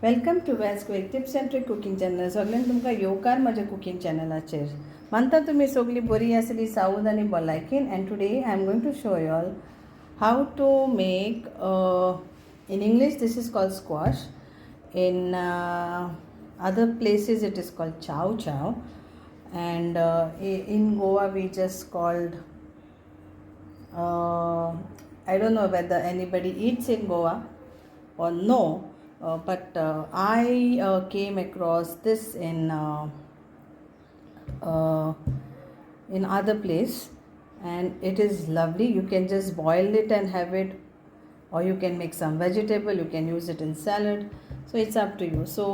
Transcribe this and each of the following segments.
Welcome to valsquicktips&tricks cooking channel. सगळ्यांक तुमकां येवकार म्हज्या कुकिंग चॅनलाचेर. मानता तुमी सगळीं बरी आसली सावध आनी भलायकेन. And today I am going to show you all how to make in English this is called squash. In other places it is called chow chow, and in Goa we just called I don't know whether anybody eats in Goa or no. But I came across this in other place, and it is lovely. You can just boil it and have it, or you can make some vegetable. You can use it in salad, so it's up to you. So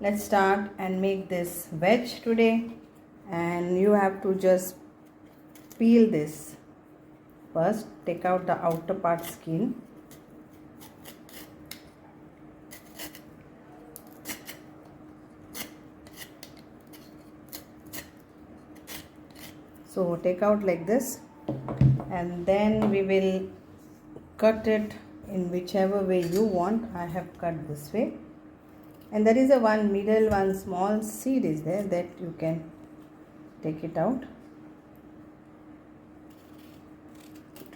let's start and make this veg today. And you have to just peel this first. Take out the outer part skin. So take out like this, and then we will cut it in whichever way you want. I have cut this way, and there is a one middle, one small seed is there that you can take it out.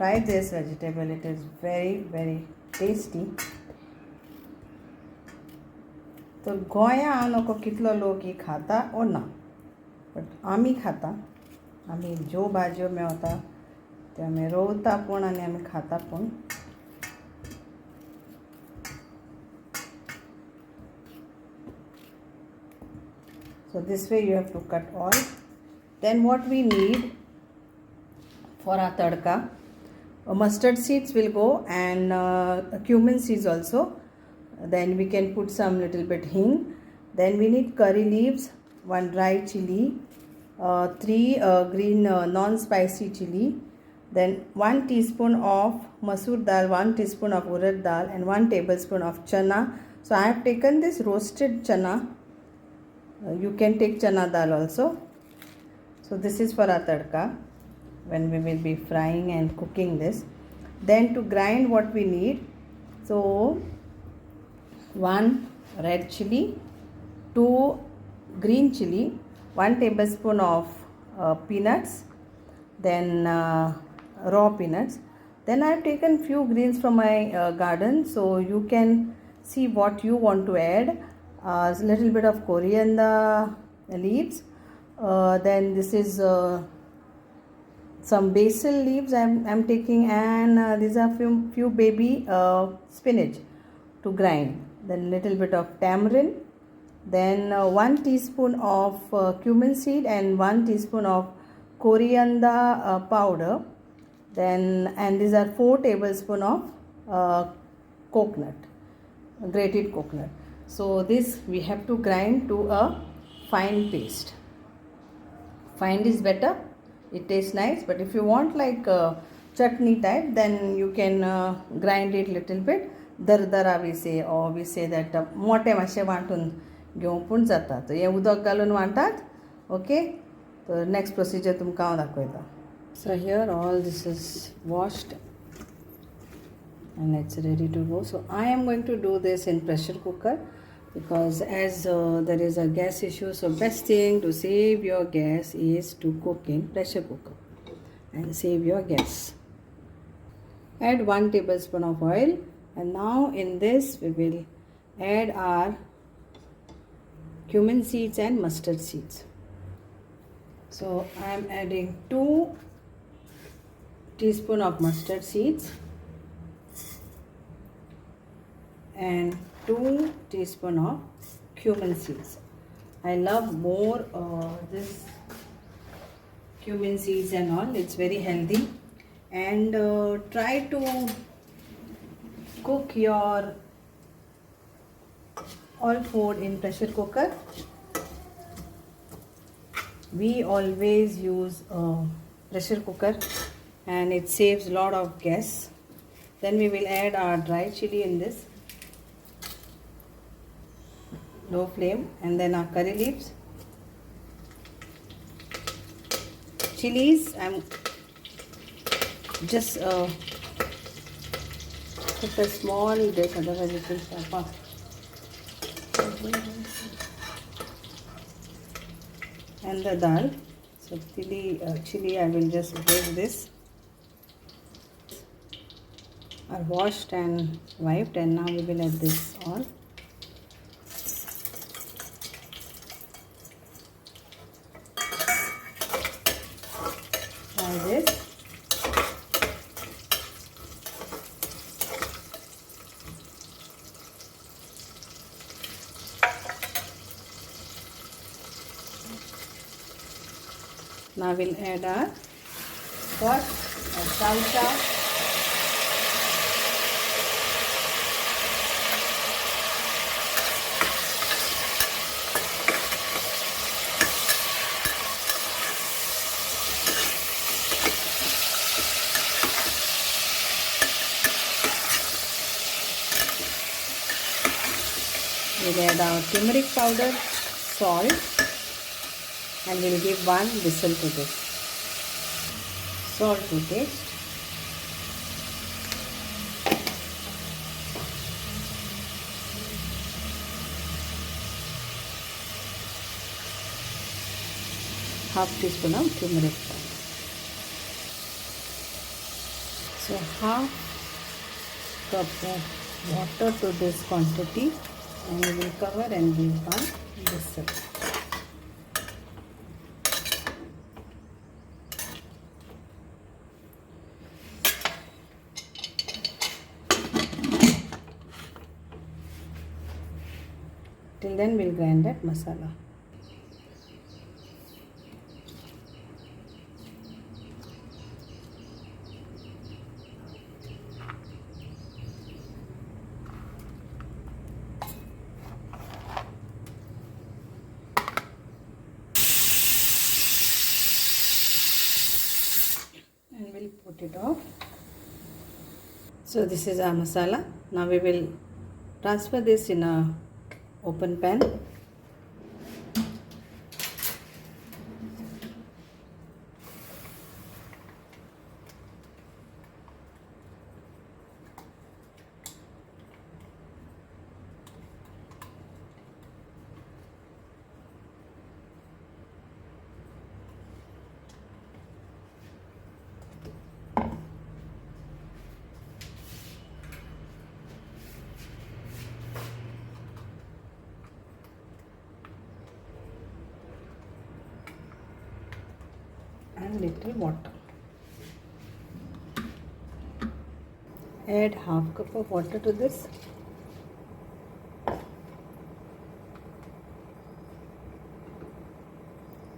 Try this vegetable, it is very tasty. तो गोंया नको कितलो लोक ही खाता ओ ना, but आमी खाता. आमी ज्यो भाजयो मेवता त्यो आमी रोवता पूण आनी आमी खाता पूण. So this way you have to cut all. Then what we need for our tadka, mustard seeds will go, and cumin seeds also. Then we can put some little bit hing. Then we need curry leaves, one dry chili, 3 green non-spicy chili, then 1 teaspoon of masoor dal, 1 teaspoon of urad dal, and 1 tablespoon of chana. So I have taken this roasted chana. You can take chana dal also. So this is for our tadka when we will be frying and cooking this. Then to grind what we need, so 1 red chili, 2 green chili, 1 tablespoon of peanuts, then raw peanuts. Then I have taken few greens from my garden, so you can see what you want to add. A little bit of coriander leaves, then this is some basil leaves I'm taking, and these are few baby spinach to grind. Then little bit of tamarind, then 1 teaspoon of cumin seed, and 1 teaspoon of coriander powder. Then and these are 4 tablespoon of coconut, grated coconut. So this we have to grind to a fine paste. Fine is better, it tastes nice, but if you want like chutney type, then you can grind it little bit dardara we say, or we say that मोटे मातशें वांटून घेवं पूण जाता. तो हें उदक घालून वांटात. ओके, तो नेक्स्ट प्रोसिजर तुमकां हांव दाखयता. So here all this is washed and it's ready to go. So I am going to do this in pressure cooker, because as there is a gas issue, so best thing to save your gas is to cook in pressure cooker and save your gas. Add 1 tablespoon of oil, and now in this we will add our cumin seeds and mustard seeds. So I am adding 2 teaspoon of mustard seeds and 2 teaspoon of cumin seeds. I love more this cumin seeds and all. It's very healthy, and try to cook your all food in pressure cooker. We always use pressure cooker, and it saves a lot of gas. Then we will add our dry chili in this, low flame, and then our curry leaves, chilies. I'm just put a small this, otherwise it will pop up. And the dal. So chili I will just break this. Are washed and wiped, and now we will add this all. Try this. Now we'll add our squash or chow chow. We'll add our turmeric powder, salt, and we'll give one whistle to this. Salt to taste. Half teaspoon of turmeric powder. So half cup of water to this quantity, and we will cover and give one whistle. Till then we'll grind that masala. And we'll put it off. So this is our masala. Now we will transfer this in a open pan. And little water. Add half cup of water to this.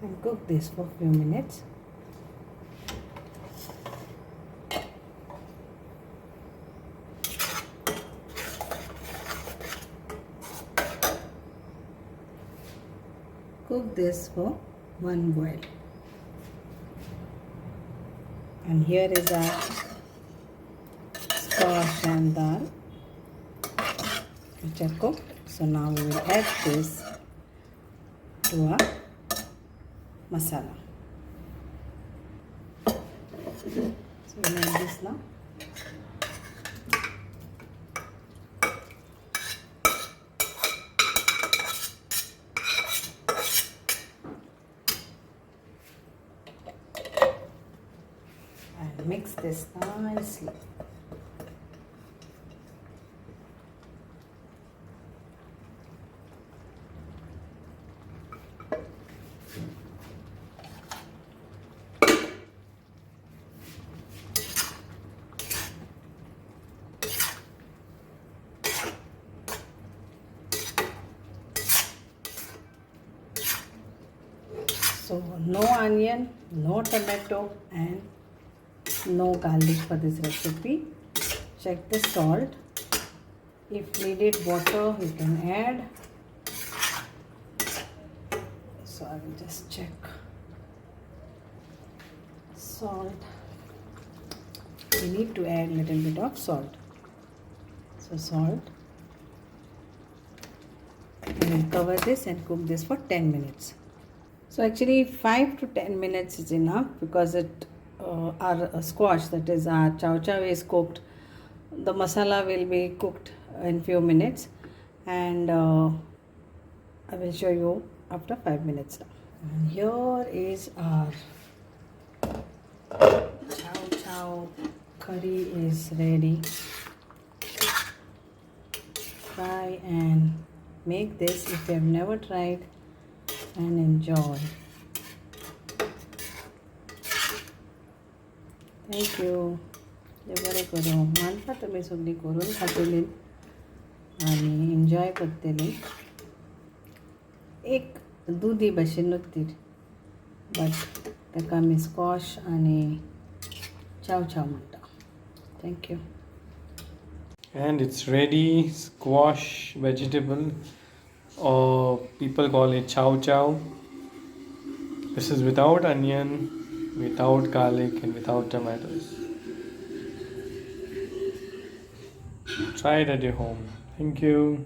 And cook this for a few minutes. Cook this for one boil. And here is our squash and dal which are cooked. So now we will add this to our masala. So we make this now. And mix this nicely. So no onion, no tomato, and no garlic for this recipe. Check the salt. If needed water, you can add. So I will just check. Salt. We need to add a little bit of salt. So salt. And we'll cover this and cook this for 10 minutes. So actually 5 to 10 minutes is enough because our squash, that is our chow chow, is cooked. The masala will be cooked in few minutes, and I will show you after 5 minutes now. And here is our Chow Chow Curry is ready. Try and make this if you have never tried and enjoy. Thank you. बरें करूं मानता तुमी सगळीं करून खातली आनी enjoy करतली एक दुदी भाशेनूच ती बट ताका आमी स्क्वॉश आनी चाव चाव म्हणटा thank you And it's ready, squash vegetable, or people call it chow chow. This is without onion, without garlic, and without tomatoes. Try it at your home. Thank you.